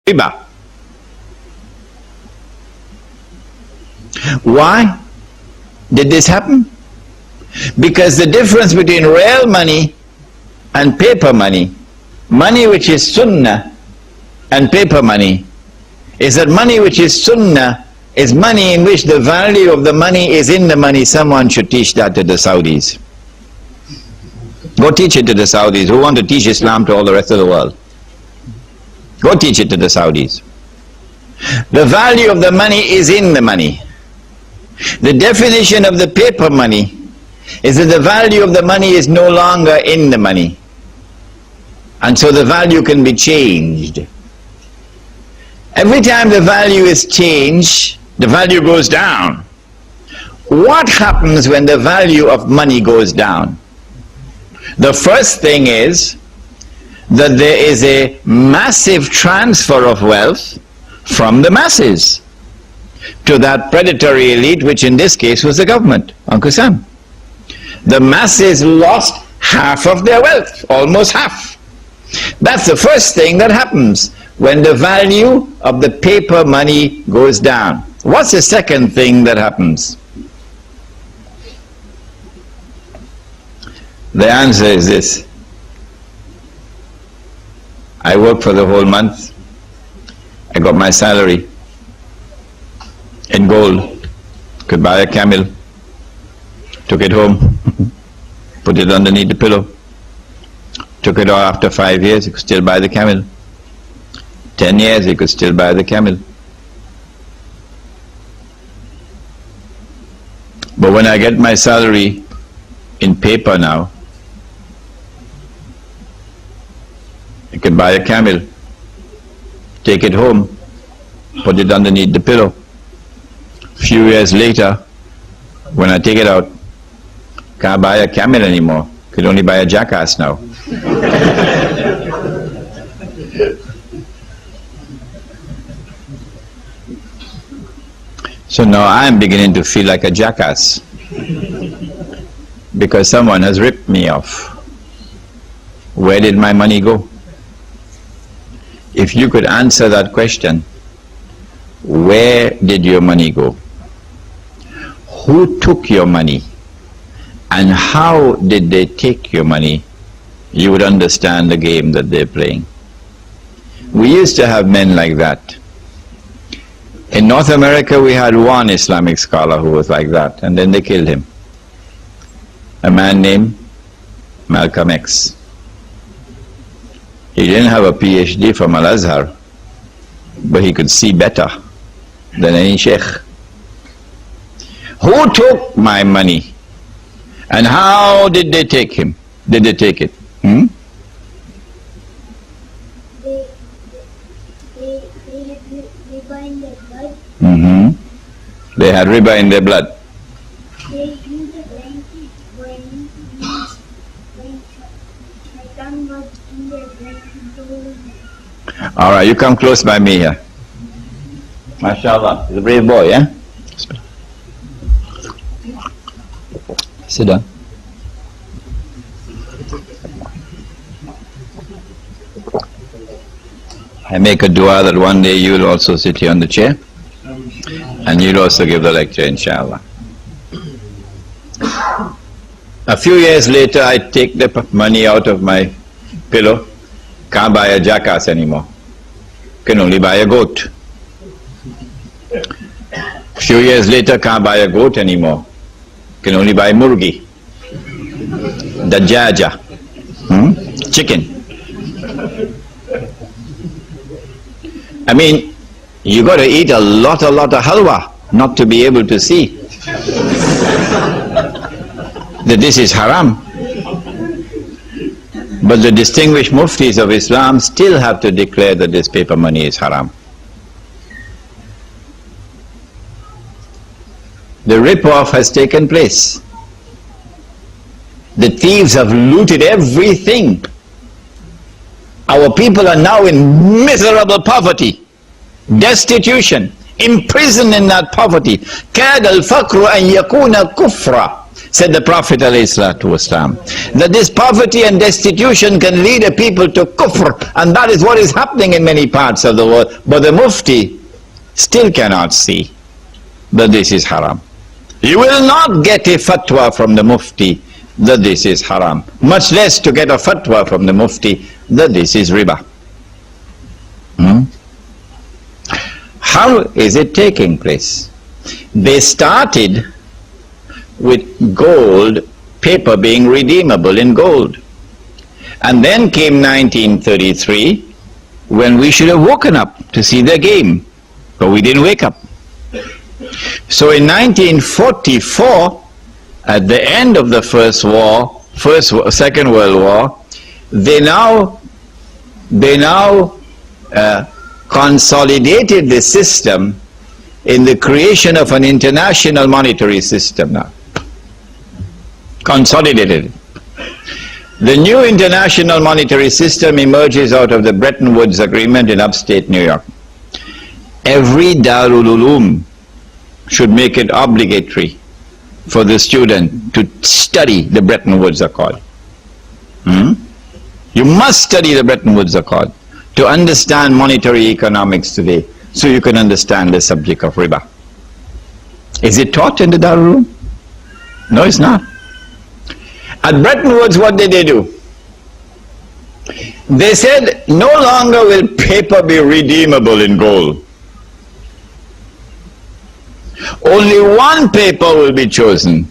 riba. Why did this happen? Because the difference between real money and paper money, money which is sunnah and paper money, is that money which is sunnah is money in which the value of the money is in the money. Someone should teach that to the Saudis. Go teach it to the Saudis who want to teach Islam to all the rest of the world. Go teach it to the Saudis. The value of the money is in the money. The definition of the paper money is that the value of the money is no longer in the money. And so the value can be changed. Every time the value is changed, the value goes down. What happens when the value of money goes down? The first thing is that there is a massive transfer of wealth from the masses to that predatory elite, which in this case was the government, Uncle Sam. The masses lost half of their wealth, almost half. That's the first thing that happens when the value of the paper money goes down. What's the second thing that happens? The answer is this. I worked for the whole month. I got my salary in gold. Could buy a camel. Took it home. Put it underneath the pillow. Took it out after 5 years. You could still buy the camel. 10 years, you could still buy the camel. But when I get my salary in paper now, you can buy a camel, take it home, put it underneath the pillow. A few years later, when I take it out, can't buy a camel anymore. Could only buy a jackass now. So now I'm beginning to feel like a jackass because someone has ripped me off. Where did my money go? If you could answer that question, where did your money go? Who took your money? And how did they take your money? You would understand the game that they're playing. We used to have men like that. In North America, we had one Islamic scholar who was like that, and then they killed him. A man named Malcolm X. He didn't have a PhD from Al-Azhar, but he could see better than any sheikh. Who took my money? And how did they take him? Did they take it? They had riba in their blood. They used the blanket when Shaitan was in their blanket. Alright, you come close by me here. MashaAllah, he's a brave boy, yeah? Sit down. I make a dua that one day you will also sit here on the chair and you'll also give the lecture, inshallah. A few years later, I take the money out of my pillow. Can't buy a jackass anymore. Can only buy a goat. A few years later, can't buy a goat anymore. Can only buy murgi. Dajaja. Chicken. I mean, you got to eat a lot of halwa not to be able to see that this is haram. But the distinguished muftis of Islam still have to declare that this paper money is haram. The rip-off has taken place. The thieves have looted everything. Our people are now in miserable poverty, destitution, imprisoned in that poverty. كَادَ الْفَقْرُ أَنْ يَكُونَ كُفْرًا. said the Prophet ﷺ, that this poverty and destitution can lead a people to kufr, and that is what is happening in many parts of the world. But the mufti still cannot see that this is haram. You will not get a fatwa from the mufti that this is haram, much less to get a fatwa from the mufti that this is riba. How is it taking place? They started with gold, paper being redeemable in gold. And then came 1933, when we should have woken up to see the game, but we didn't wake up. So in 1944, at the end of the Second World War, they now consolidated the system in the creation of an international monetary system now. Consolidated. The new international monetary system emerges out of the Bretton Woods Agreement in upstate New York. Every Darul Uloom should make it obligatory for the student to study the Bretton Woods Accord. You must study the Bretton Woods Accord to understand monetary economics today, so you can understand the subject of riba. Is it taught in the Darul Uloom? No, it's not. At Bretton Woods, what did they do? They said, no longer will paper be redeemable in gold. Only one paper will be chosen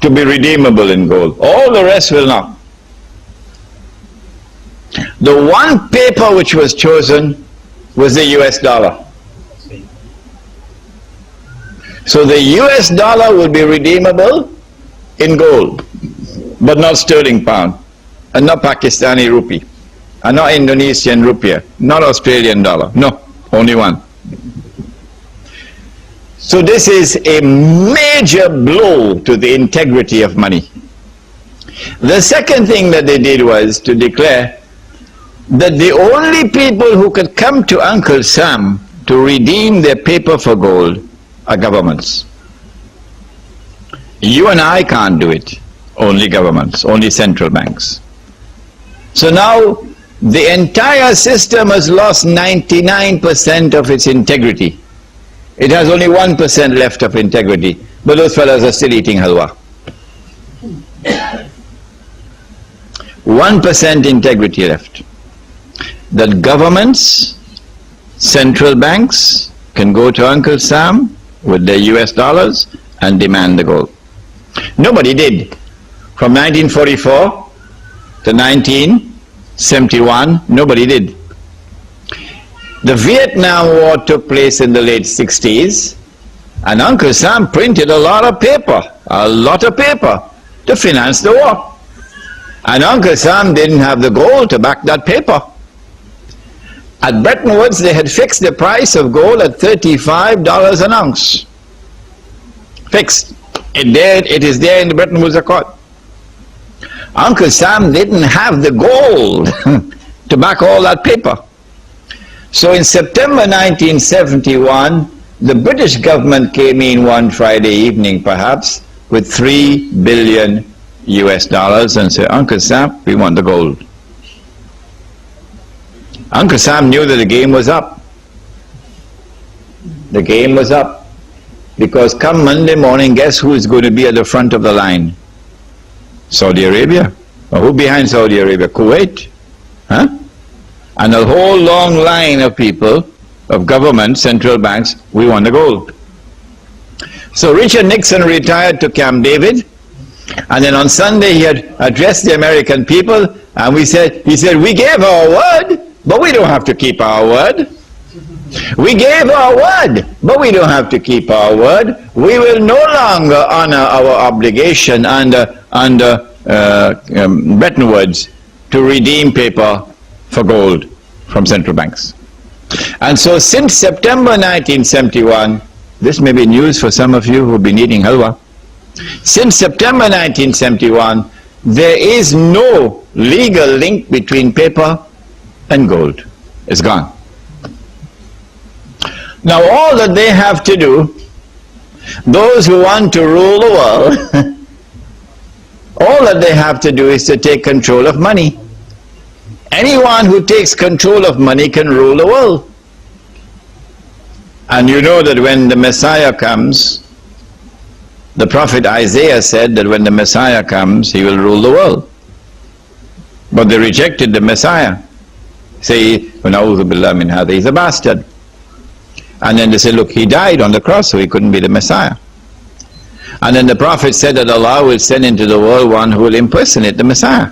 to be redeemable in gold. All the rest will not. The one paper which was chosen was the US dollar. So the US dollar will be redeemable in gold, but not sterling pound, and not Pakistani rupee, and not Indonesian rupiah, not Australian dollar. No, only one. So this is a major blow to the integrity of money. The second thing that they did was to declare that the only people who could come to Uncle Sam to redeem their paper for gold are governments. You and I can't do it. Only governments, only central banks. So now the entire system has lost 99% of its integrity. It has only 1% left of integrity, but those fellows are still eating halwa. 1% integrity left. That governments, central banks can go to Uncle Sam with their US dollars and demand the gold. Nobody did. From 1944 to 1971, nobody did. The Vietnam War took place in the late 60s, and Uncle Sam printed a lot of paper to finance the war. And Uncle Sam didn't have the gold to back that paper. At Bretton Woods, they had fixed the price of gold at $35 an ounce. Fixed. It is there in the Bretton Woods Accord. Uncle Sam didn't have the gold to back all that paper. So in September 1971, the British government came in one Friday evening perhaps with $3 billion and said, Uncle Sam, we want the gold. Uncle Sam knew that the game was up. The game was up. Because come Monday morning, guess who is going to be at the front of the line? Saudi Arabia. Or who behind Saudi Arabia? Kuwait. Huh? And a whole long line of people, of government, central banks, we want the gold. So Richard Nixon retired to Camp David, and then on Sunday he had addressed the American people, and he said, we gave our word, but we don't have to keep our word. We gave our word, but we don't have to keep our word. We will no longer honor our obligation under Bretton Woods to redeem paper for gold from central banks. And so since September 1971, this may be news for some of you who have been eating halwa. Since September 1971, there is no legal link between paper and gold. It's gone. Now all that they have to do, those who want to rule the world, All that they have to do is to take control of money. Anyone who takes control of money can rule the world. And you know that when the Messiah comes, the prophet Isaiah said that when the Messiah comes, he will rule the world. But they rejected the Messiah. Say, "Na'udhu billah min hadha," he's a bastard. And then they say, look, he died on the cross, so he couldn't be the Messiah. And then the prophet said that Allah will send into the world one who will impersonate the Messiah,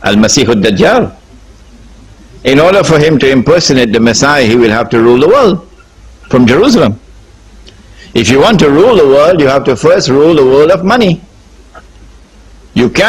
Al-Masih al-Dajjal. In order for him to impersonate the Messiah, he will have to rule the world from Jerusalem. If you want to rule the world, you have to first rule the world of money. You can't